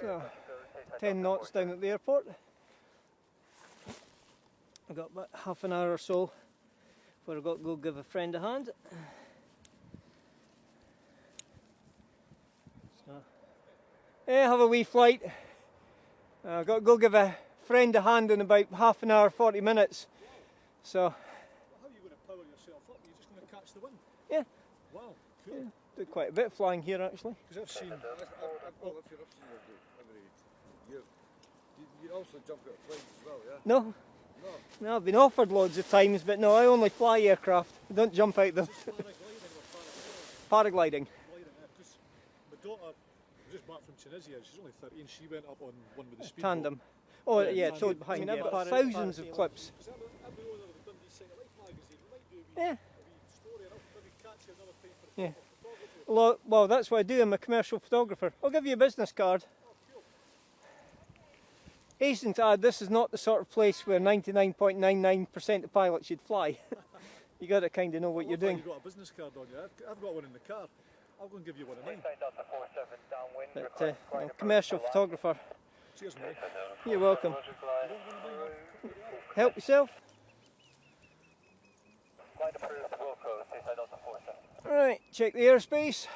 So, 10 knots down at the airport. I've got about half an hour or so before I've got to go give a friend a hand. So, yeah, have a wee flight. I've got to go give a friend a hand in about half an hour, 40 minutes. So. How are you going to power yourself up? You're just going to catch the wind? Yeah. Wow, cool. Yeah, do quite a bit of flying here actually. Because I've seen. Well, if you're up every year, you also jump out of planes as well, yeah? No. No, I've been offered loads of times, but no, I only fly aircraft. I don't jump out them. Paragliding. Because my daughter, just back from Tunisia, she's only 13, she went up on one with the speedboat. Tandem. Oh yeah, towed behind. Yeah, but thousands of clips. Yeah. Yeah. Well, that's what I do. I'm a commercial photographer. I'll give you a business card. Hasten to add, this is not the sort of place where 99.99% of pilots should fly. You got to kind of know what you're doing. You've got a business card on you. I've got one in the car. I'll go and give you one of mine. But I'm a commercial photographer. Cheers, mate. You're welcome. Help yourself. Right, check the airspace.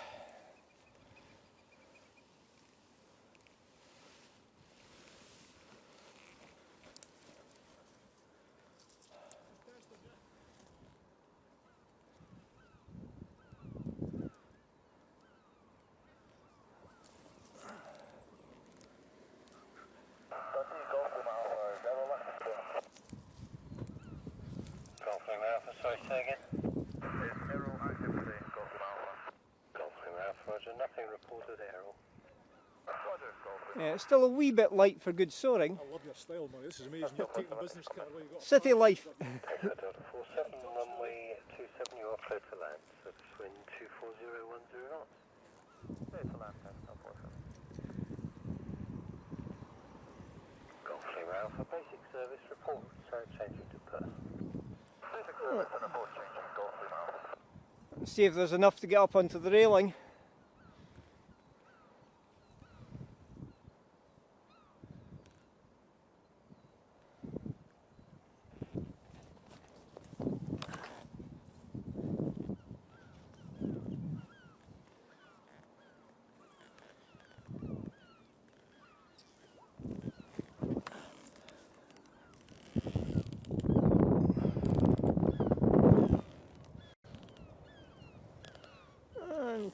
Sorry, say again. Is Aero active today? Golf Alpha. Golf Alpha, Roger. Nothing reported, Aero. Roger, Golf. Yeah, it's still a wee bit light for good soaring. I love your style, man. This is amazing. You're taking the business card away. City life. Delta 47, runway 27, you are clear to land. Surface wind 24010 knots. Clear to land, Delta 47. Golf Alpha, basic service report. Changing to Perth. See if there's enough to get up onto the railing.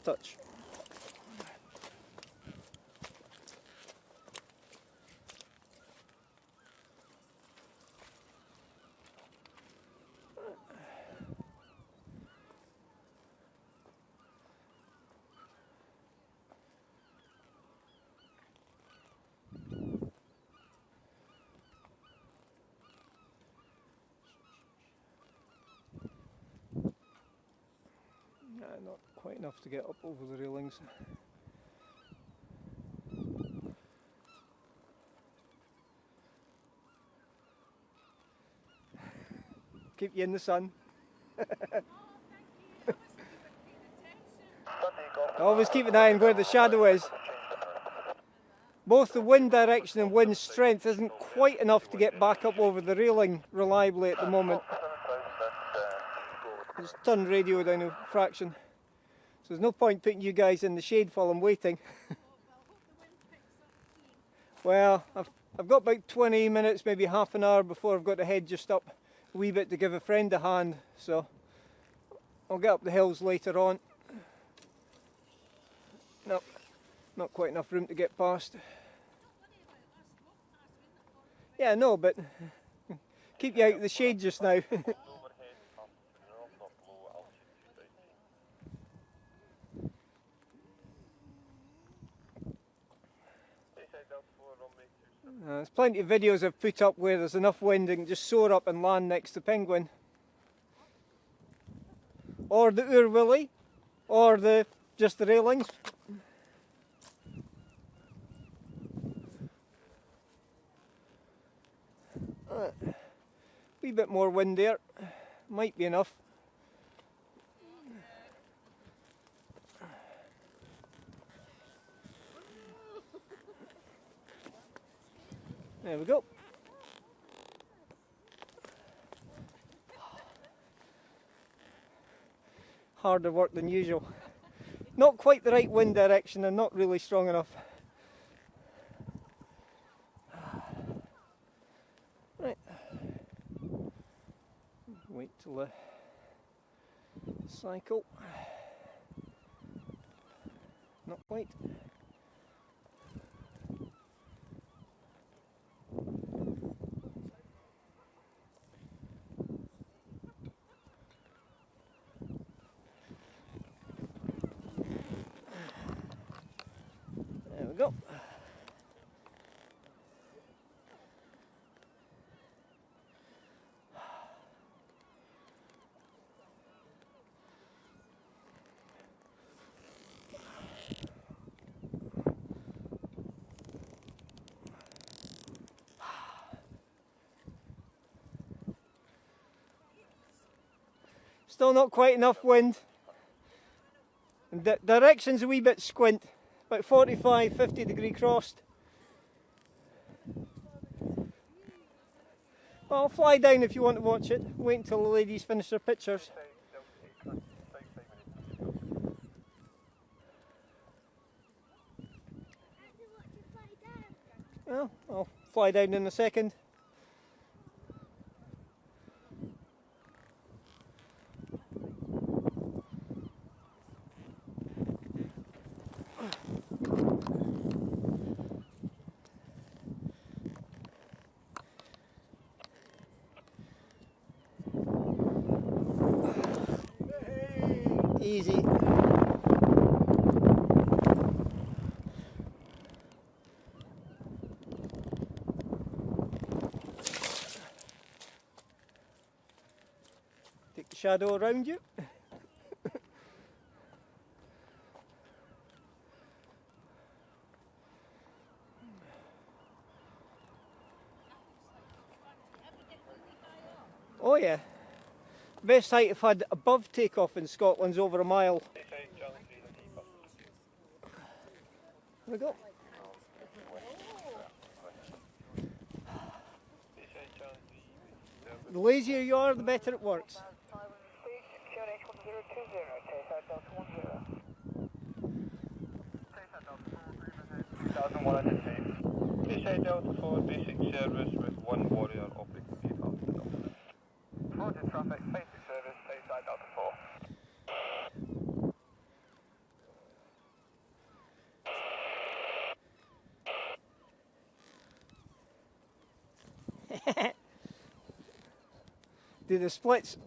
Touch. Not quite enough to get up over the railings. Keep you in the sun. Always keep an eye on where the shadow is. Both the wind direction and wind strength isn't quite enough to get back up over the railing reliably at the moment. Just turn radio down a fraction. So there's no point putting you guys in the shade while I'm waiting. Well, I've got about 20 minutes, maybe half an hour before I've got to head just up a wee bit to give a friend a hand. So I'll get up the hills later on. Nope, not quite enough room to get past. Yeah, no, but keep you out of the shade just now. There's plenty of videos I've put up where there's enough wind and just soar up and land next to Penguin. Or the Ur Willie, or just the railings. Wee bit more wind there, might be enough. There we go. Harder work than usual. Not quite the right wind direction and not really strong enough. Right. Wait till the cycle. Not quite. There we go. Still not quite enough wind. And the direction's a wee bit squint, about 45, 50 degree crossed. Well, I'll fly down if you want to watch it. Wait until the ladies finish their pictures. Well, I'll fly down in a second. Easy. Take the shadow around you. Oh yeah. Best height I've had above takeoff in Scotland's over a mile. There we go. The lazier you are, the better it works. Delta 4, basic service with one warrior operating vehicle. Roger traffic, basic service, Tayside Delta 4. Do the splits.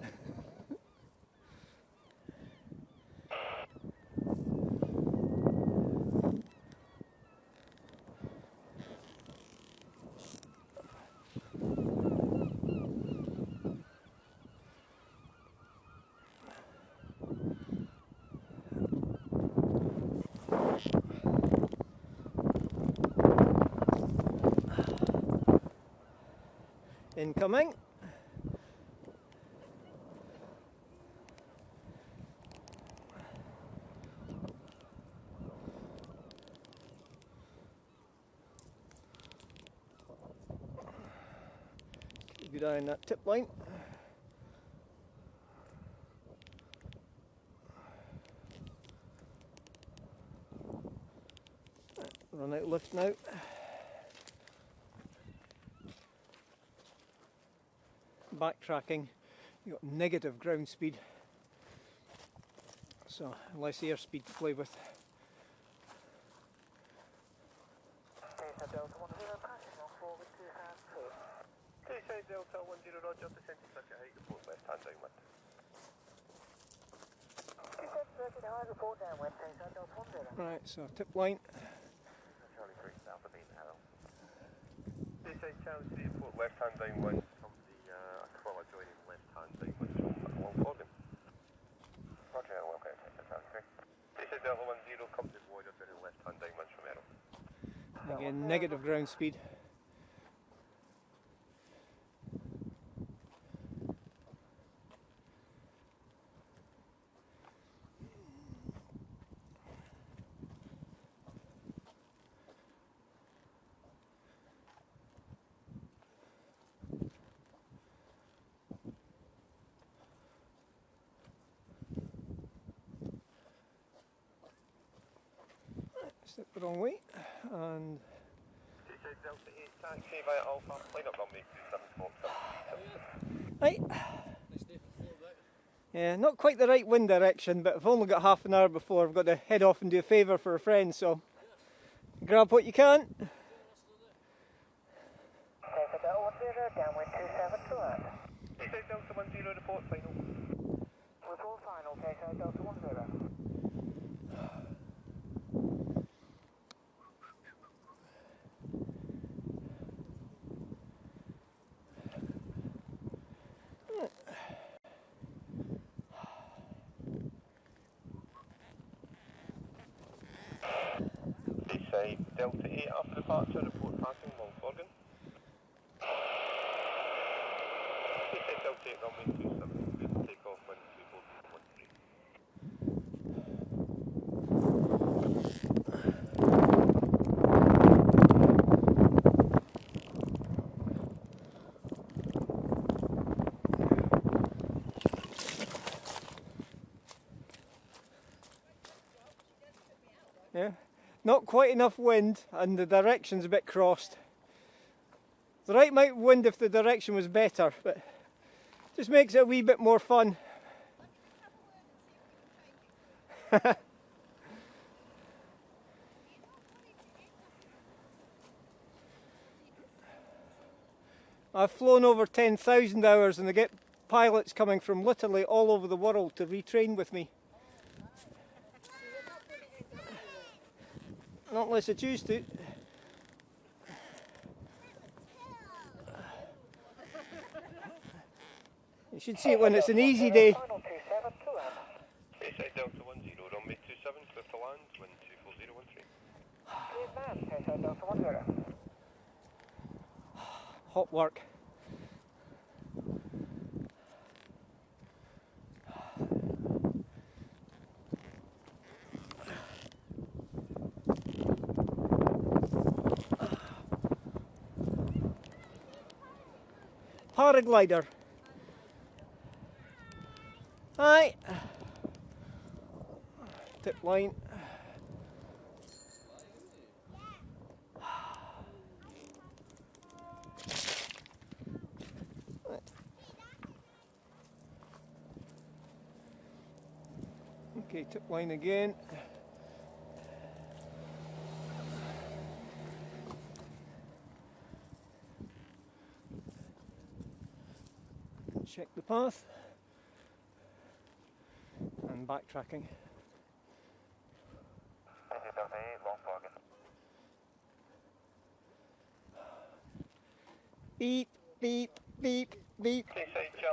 Incoming. Keep your eye on that tip line. Run out of lift now. Backtracking, you've got negative ground speed, so less airspeed to play with. Delta 10, passing on forward to hand 2. Tayside Delta 10, Roger, descending circuit height, report left hand downwind. Descent circuit high, report downwind, Tayside Delta 10. Right, so tip line. Charlie 3, Alpha Beam, hello. Tayside Challenge 3, report left hand downwind. Aquila joining left hand downwind from Long Gordon. Roger, welcome to Challenge 3. Tayside Delta 10, company warrior joining left hand downwind from Errol. Again, negative ground speed. Step the wrong way, and Delta 8 taxi via Alpha, line up runway 2747. right. Yeah, not quite the right wind direction, but I've only got half an hour before I've got to head off and do a favour for a friend, so grab what you can. Downwind 272 at. Delta 10 report final. Report final, KSI Delta 10. Delta 8 after departure, report passing Long Forgan. Delta 8 runway 27, take off when 2413. Yeah, not quite enough wind and the direction's a bit crossed. The right amount of wind if the direction was better, but just makes it a wee bit more fun. I've flown over 10,000 hours and I get pilots coming from literally all over the world to retrain with me. Not unless I choose to. You should see it when it's an easy day. Delta 10, runway 27, clear to land, wind 24013. Hot work. Paraglider. Hi. Tip line. Okay, tip line again. Check the path and backtracking. Beep, beep, beep, beep.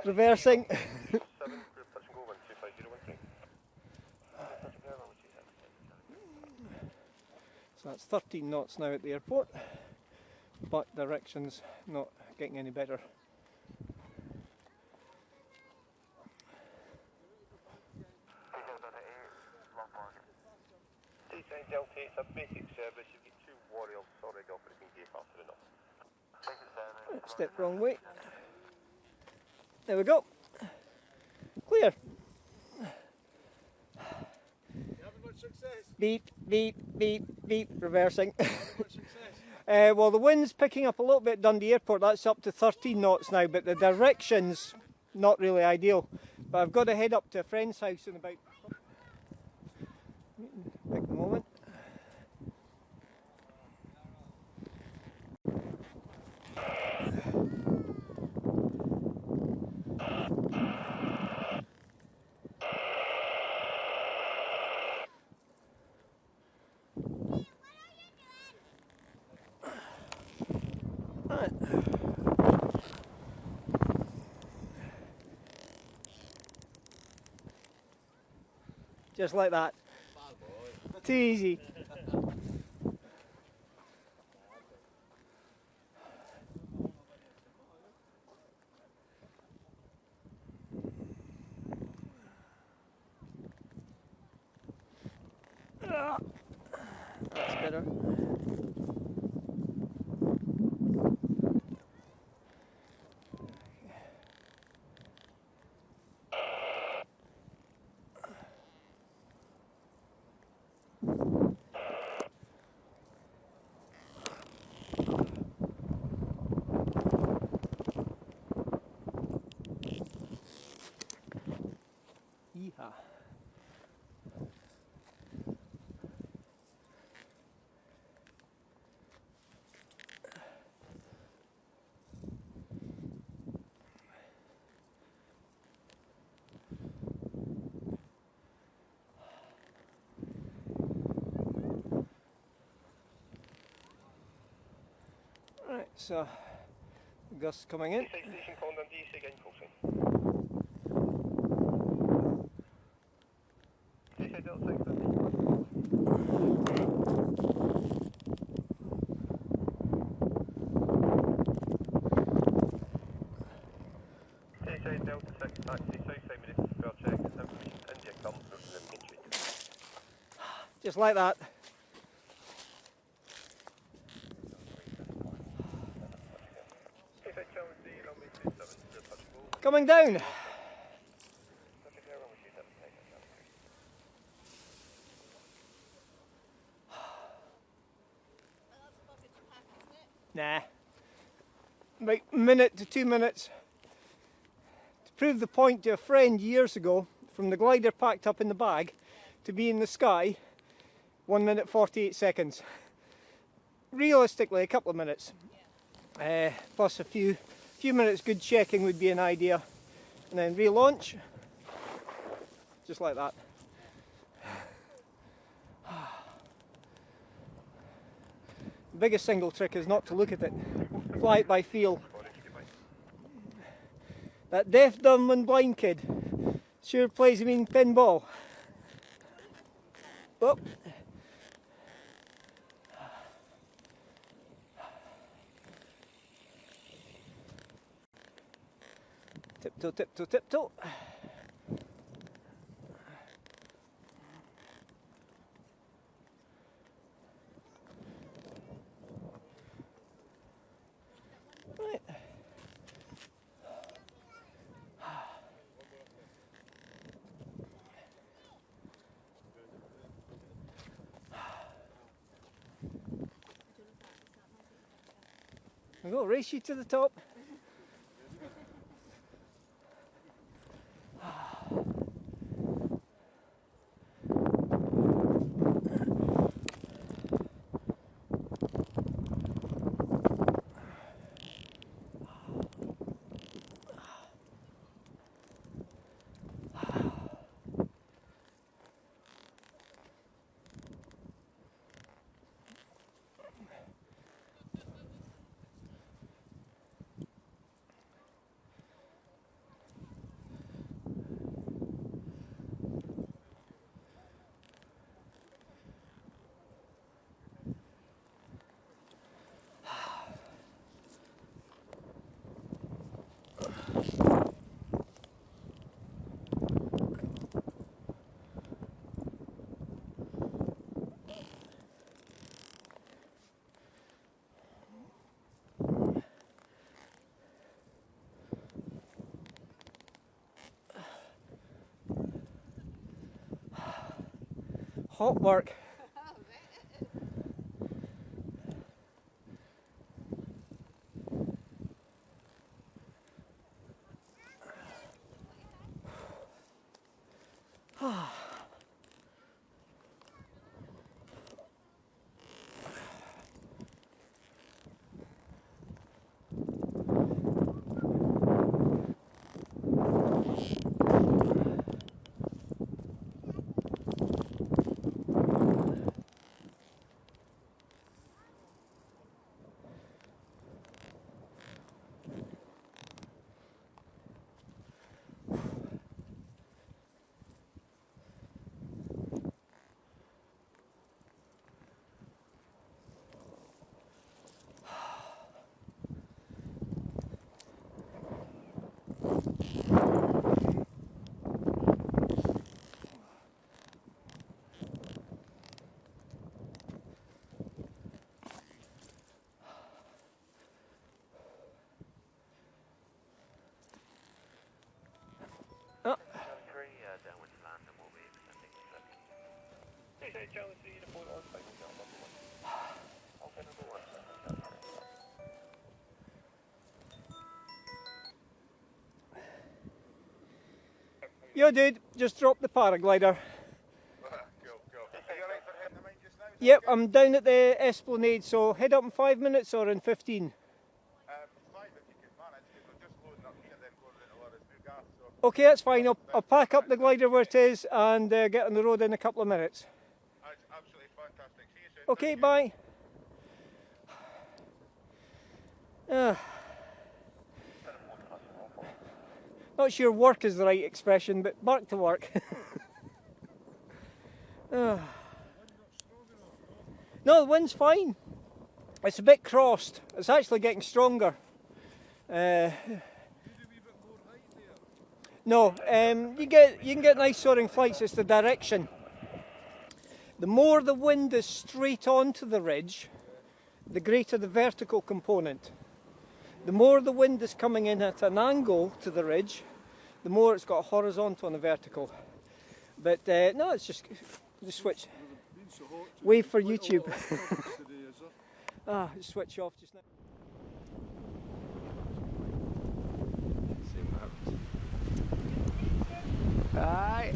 Reversing. So that's 13 knots now at the airport, but direction's not getting any better. Delta 8, it's a basic service, you've got 2 Warriors already operating gate after enough. Step wrong way. There we go. Clear. Beep, beep, beep, beep, reversing. Well, the wind's picking up a little bit at Dundee Airport. That's up to 13 knots now, but the direction's not really ideal. But I've got to head up to a friend's house in about a moment. Just like that. Too easy. That's better. So, gusts coming in. Station Pond and DC again, crossing. DC Delta 650. DC Delta 6 taxi, southside minute spell check, information India comes from the main street. Just like that. Coming down. Nah. About a minute to 2 minutes. To prove the point to a friend years ago, from the glider packed up in the bag to be in the sky, 1 minute 48 seconds. Realistically, a couple of minutes. Plus a few minutes good checking would be an idea. And then relaunch. Just like that. The biggest single trick is not to look at it. Fly it by feel. That deaf, dumb and blind kid sure plays a mean pinball. Oh. Tiptoe, tiptoe, tiptoe. Right. We'll go race you to the top. Hot work. Yo dude, just dropped the paraglider. Yep, I'm down at the Esplinade, so head up in 5 minutes or in 15? 5 if you can manage, because we're just loading up here, then going into Laura's new gas. So. Okay, that's fine. I'll pack up the glider where it is and get on the road in a couple of minutes. That's absolutely fantastic. See you soon. Okay, bye. Not sure work is the right expression, but back to work. No, the wind's fine. It's a bit crossed. It's actually getting stronger. No, you can get nice soaring flights. It's the direction. The more the wind is straight onto the ridge, the greater the vertical component. The more the wind is coming in at an angle to the ridge, the more it's got a horizontal and a vertical. But no, it's just switch. Wave for YouTube. Switch off just now. See what happens. Aye.